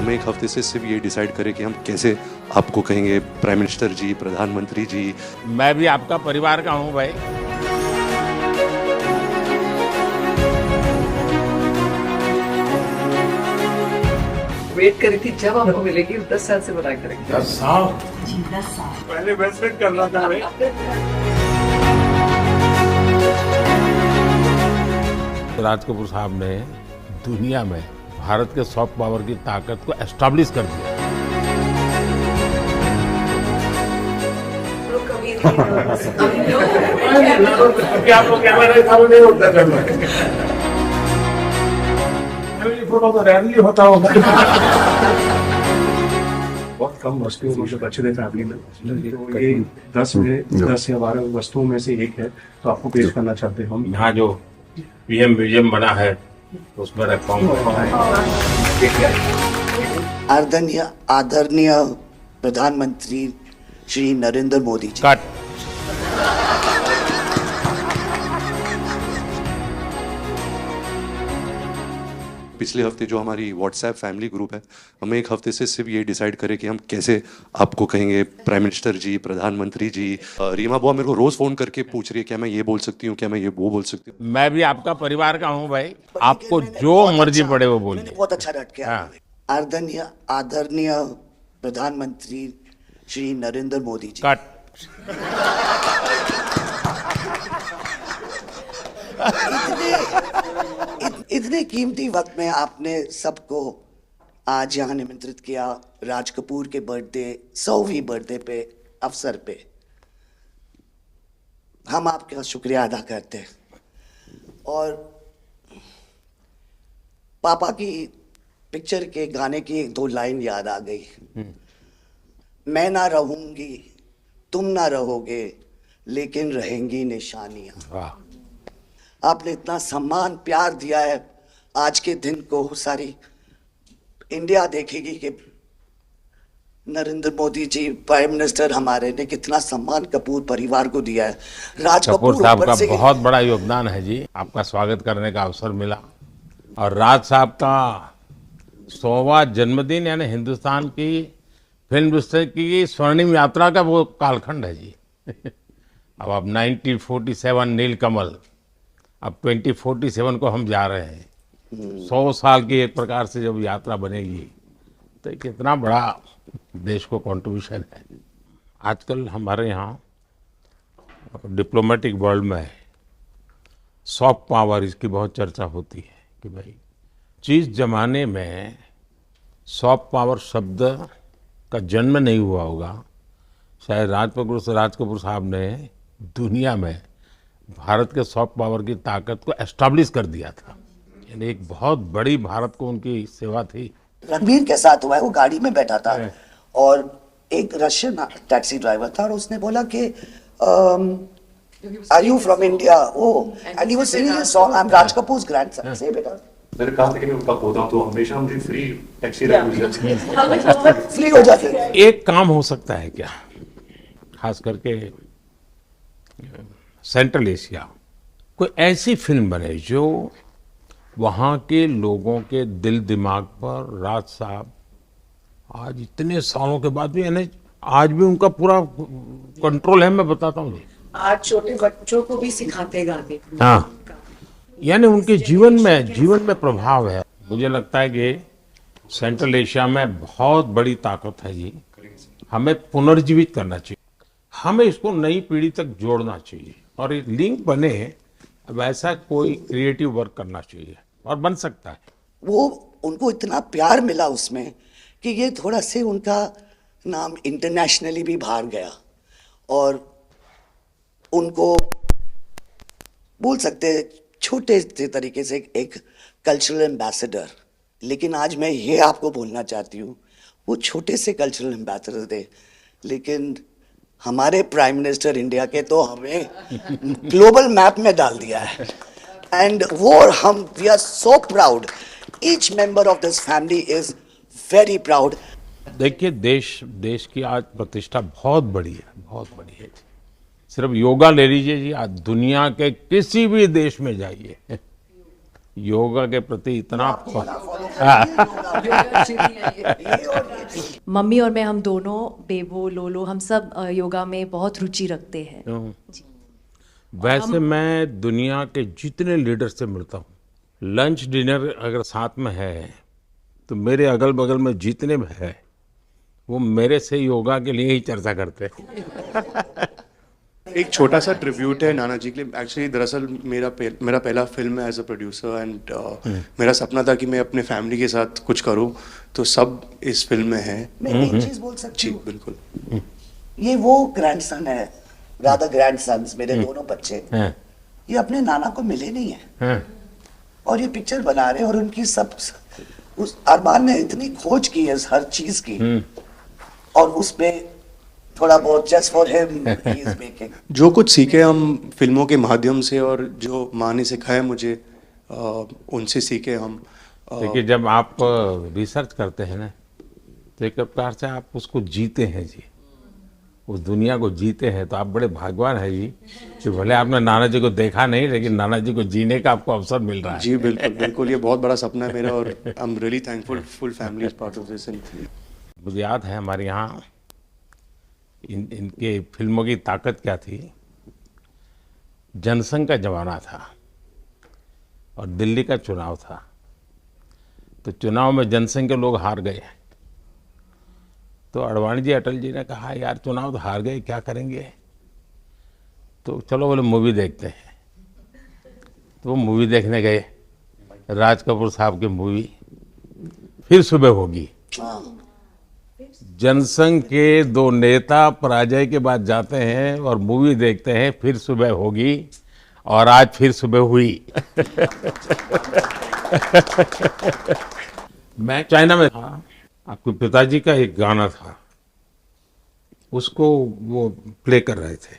हमें एक हफ्ते से सिर्फ ये डिसाइड करें कि हम कैसे आपको कहेंगे प्राइम मिनिस्टर जी, प्रधानमंत्री जी। मैं भी आपका परिवार का हूं भाई। वेट करी थी जब आपको मिलेगी 10 साल से बनाया करेंगे। 10 साल जी 10 साल पहले इन्वेस्टमेंट करना था भाई। राज कपूर साहब ने दुनिया में भारत के सॉफ्ट पावर की ताकत को एस्टैब्लिश कर दिया। आपको कैमरा सामने नहीं होता करना। फोटो तो रैली होता होगा। बहुत कम वस्तुओं में बचे थे फैमिली में, तो ये 10 या 12 वस्तुओं में से एक है, तो आपको पेश करना चाहते हैं हम। यहाँ जो पीएम म्यूजियम बना है उसमें रखा हूँ। आदरणीय प्रधानमंत्री श्री नरेंद्र मोदी जी। कट। पिछले हफ्ते जो हमारी व्हाट्सएप फैमिली ग्रुप है, हमें एक हफ्ते से सिर्फ ये डिसाइड करें कि हम कैसे आपको कहेंगे प्राइम मिनिस्टर जी, प्रधानमंत्री जी। रीमा बुआ मेरे को रोज फोन करके पूछ रही है क्या मैं ये बोल सकती हूँ, क्या मैं ये वो बोल सकती हूँ। मैं भी आपका परिवार का हूँ भाई, आपको जो मर्जी पड़े वो बोलिए। बहुत अच्छा रट के हाँ। आदरणीय प्रधानमंत्री श्री नरेंद्र मोदी जी। कट। इतने कीमती वक्त में आपने सबको आज यहाँ निमंत्रित किया राज कपूर के बर्थडे 100वीं बर्थडे पे अवसर पे। हम आपका शुक्रिया अदा करते हैं। और पापा की पिक्चर के गाने की 2 लाइन याद आ गई। मैं ना रहूंगी, तुम ना रहोगे, लेकिन रहेंगी निशानियां। वाह। आपने इतना सम्मान प्यार दिया है, आज के दिन को सारी इंडिया देखेगी कि नरेंद्र मोदी जी प्राइम मिनिस्टर हमारे ने कितना सम्मान कपूर परिवार को दिया है। राज कपूर साहब ऊपर का से बहुत बड़ा योगदान है जी। आपका स्वागत करने का अवसर मिला और राज साहब का 100वां जन्मदिन यानी हिंदुस्तान की फिल्म इंडस्ट्री की स्वर्णिम यात्रा का वो कालखंड है जी। अब 1947 नीलकमल, अब 2047 को हम जा रहे हैं। 100 साल की एक प्रकार से जब यात्रा बनेगी तो कितना बड़ा देश को कंट्रीब्यूशन है। आजकल हमारे यहाँ डिप्लोमेटिक वर्ल्ड में सॉफ्ट पावर इसकी बहुत चर्चा होती है कि भाई जिस जमाने में सॉफ्ट पावर शब्द का जन्म नहीं हुआ होगा, शायद राज कपूर साहब ने दुनिया में भारत के सॉफ्ट पावर की ताकत को एस्टैब्लिश कर दिया था। यानी एक बहुत बड़ी भारत को उनकी सेवा थी। रणबीर के साथ हुआ है, वो गाड़ी में बैठा था और एक रशियन टैक्सी ड्राइवर था और उसने बोला कि are you from India? Oh, and he was singing a song, I am Raj Kapoor's grandson. से बेटा मैंने कहा था कि मैं उनका पोता हूं, तो हमेशा मुझे फ्री टैक्सी फ्री हो जाती है। एक काम हो सकता है क्या, खास करके सेंट्रल एशिया, कोई ऐसी फिल्म बने जो वहाँ के लोगों के दिल दिमाग पर राज साहब आज इतने सालों के बाद भी, यानी आज भी उनका पूरा कंट्रोल है। मैं बताता हूँ, आज छोटे बच्चों को भी सिखाते गाने। हाँ, यानी उनके जीवन में प्रभाव है। मुझे लगता है कि सेंट्रल एशिया में बहुत बड़ी ताकत है जी। हमें पुनर्जीवित करना चाहिए, हमें इसको नई पीढ़ी तक जोड़ना चाहिए और एक लिंक बने, वैसा कोई क्रिएटिव वर्क करना चाहिए और बन सकता है। वो उनको इतना प्यार मिला उसमें कि ये थोड़ा से उनका नाम इंटरनेशनली भी बाहर गया और उनको बोल सकते हैं छोटे से तरीके से एक कल्चरल एम्बेसडर। लेकिन आज मैं ये आपको बोलना चाहती हूँ, वो छोटे से कल्चरल एम्बेसडर थे, लेकिन हमारे प्राइम मिनिस्टर इंडिया के तो हमें ग्लोबल मैप में डाल दिया है। एंड वो हम we are so proud, each member of this family is very proud. देखिए, देश की आज प्रतिष्ठा बहुत बड़ी है, बहुत बड़ी है। सिर्फ योगा ले लीजिए जी, आज दुनिया के किसी भी देश में जाइए, योगा के प्रति इतना ये और ये। मम्मी और मैं हम दोनों बेबो लोलो हम सब योगा में बहुत रुचि रखते हैं। वैसे मैं दुनिया के जितने लीडर से मिलता हूँ, लंच डिनर अगर साथ में है तो मेरे अगल बगल में जितने भी है वो मेरे से योगा के लिए ही चर्चा करते हैं। एक छोटा सा ट्रिब्यूट है नाना जी के लिए। एक्चुअली दरअसल मेरा पहला फिल्म है एज अ प्रोड्यूसर, एंड मेरा सपना था कि मैं अपने फैमिली के साथ कुछ करूं, तो सब इस फिल्म में है। मैं एक चीज बोल सकती जी हूँ, बिल्कुल। ये वो ग्रैंडसन है, राधा ग्रैंडसन्स, मेरे दोनों बच्चे, हैं, ये अपने नाना को मिले नहीं है हैं। और ये पिक्चर बना रहे हैं, और उनकी सब उस अरमान ने इतनी खोज की है हर चीज की, और उसमें थोड़ा बहुत just for him he is making. जो कुछ सीखे हम फिल्मों के माध्यम से, और जो माँ ने सिखाया मुझे, उनसे सीखे हम। देखिए, जब आप रिसर्च करते हैं ना तो एक प्रकार से आप उसको जीते हैं जी, उस दुनिया को जीते हैं। तो आप बड़े भाग्यवान हैं जी कि भले आपने नाना जी को देखा नहीं, लेकिन नाना जी को जीने का आपको अवसर मिल रहा है। जी बिल्कुल बिल्कुल, ये बहुत बड़ा सपना है मेरा, और I am really thankful, full family is part of this. मुझे याद है हमारे यहाँ इनके फिल्मों की ताकत क्या थी। जनसंघ का जमाना था और दिल्ली का चुनाव था, तो चुनाव में जनसंघ के लोग हार गए। तो अडवाणी जी, अटल जी ने कहा यार चुनाव तो हार गए, क्या करेंगे, तो चलो बोले मूवी देखते हैं। तो वो मूवी देखने गए, राज कपूर साहब की मूवी फिर सुबह होगी। जनसंघ के दो नेता पराजय के बाद जाते हैं और मूवी देखते हैं फिर सुबह होगी, और आज फिर सुबह हुई। मैं चाइना में था, आपके पिताजी का एक गाना था, उसको वो प्ले कर रहे थे।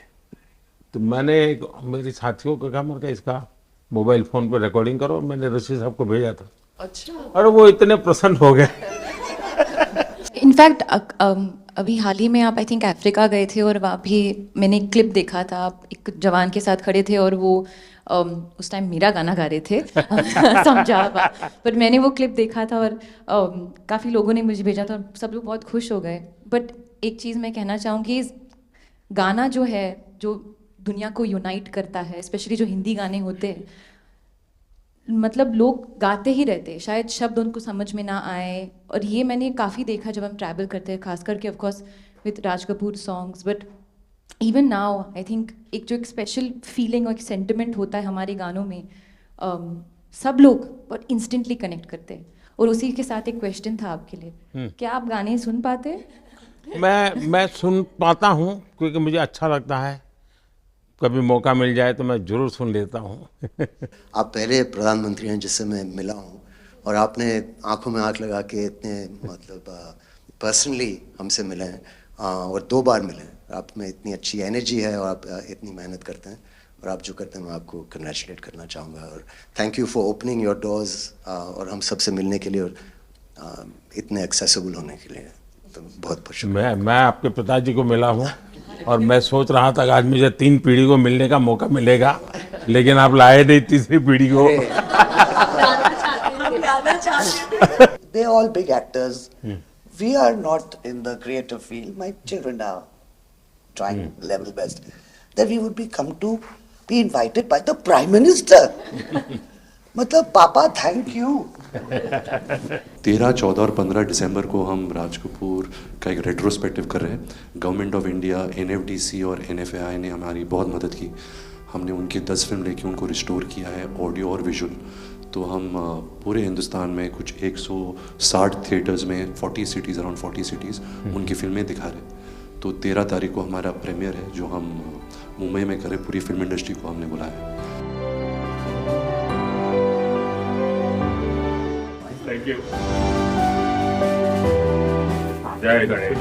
तो मैंने मेरी साथियों को कहा, मैंने कहा इसका मोबाइल फोन पर रिकॉर्डिंग करो। मैंने ऋषि साहब को भेजा था। अच्छा, और वो इतने प्रसन्न हो गए। इनफैक्ट अभी हाल ही में आप आई थिंक अफ्रीका गए थे, और वहाँ भी मैंने एक क्लिप देखा था, आप एक जवान के साथ खड़े थे और वो उस टाइम मेरा गाना गा रहे थे। समझा आप, पर मैंने वो क्लिप देखा था और काफ़ी लोगों ने मुझे भेजा था और सब लोग बहुत खुश हो गए। बट एक चीज़ मैं कहना चाहूँगी, गाना जो है जो दुनिया को यूनाइट करता है, स्पेशली जो हिंदी गाने होते हैं, मतलब लोग गाते ही रहते हैं, शायद शब्द उनको समझ में ना आए। और ये मैंने काफ़ी देखा जब हम ट्रैवल करते हैं, खास करके of course with Raj Kapoor songs, but even now I think एक जो एक स्पेशल फीलिंग और एक सेंटिमेंट होता है हमारे गानों में, सब लोग बहुत इंस्टेंटली कनेक्ट करते हैं। और उसी के साथ एक क्वेश्चन था आपके लिए, क्या आप गाने सुन पाते हैं? मैं सुन पाता हूँ, क्योंकि मुझे अच्छा लगता है। कभी मौका मिल जाए तो मैं जरूर सुन लेता हूँ। आप पहले प्रधानमंत्री हैं जिससे मैं मिला हूँ, और आपने आंखों में आंख लगा के इतने मतलब पर्सनली हमसे मिले हैं, और 2 बार मिले हैं। आप में इतनी अच्छी एनर्जी है और आप इतनी मेहनत करते हैं, और आप जो करते हैं मैं आपको कंग्रेचुलेट करना चाहूँगा। और thank you for opening your doors, और हम सबसे मिलने के लिए और इतने एक्सेसिबल होने के लिए, तो बहुत खुश हूँ। मैं आपके पिताजी को मिला हूँ, और मैं सोच रहा था कि आज मुझे 3 पीढ़ी को मिलने का मौका मिलेगा, लेकिन आप लाए नहीं तीसरी पीढ़ी को। They all big actors. We are not in the creative field. My children are trying level best. That we would be invited by the Prime Minister. मतलब पापा थैंक यू। 13, 14 और 15 दिसंबर को हम राज कपूर का एक रेट्रोस्पेक्टिव कर रहे हैं। गवर्नमेंट ऑफ इंडिया, NFDC और NFAI ने हमारी बहुत मदद की। हमने उनकी 10 फिल्म लेके उनको रिस्टोर किया है, ऑडियो और विजुअल। तो हम पूरे हिंदुस्तान में कुछ 160 थिएटर्स में 40 सिटीज़, अराउंड 40 सिटीज़ उनकी फिल्में दिखा रहे हैं। तो 13 तारीख को हमारा प्रीमियर है, जो हम मुंबई में करें। पूरी फिल्म इंडस्ट्री को हमने बुलाया है। Thank you. जय गणेश।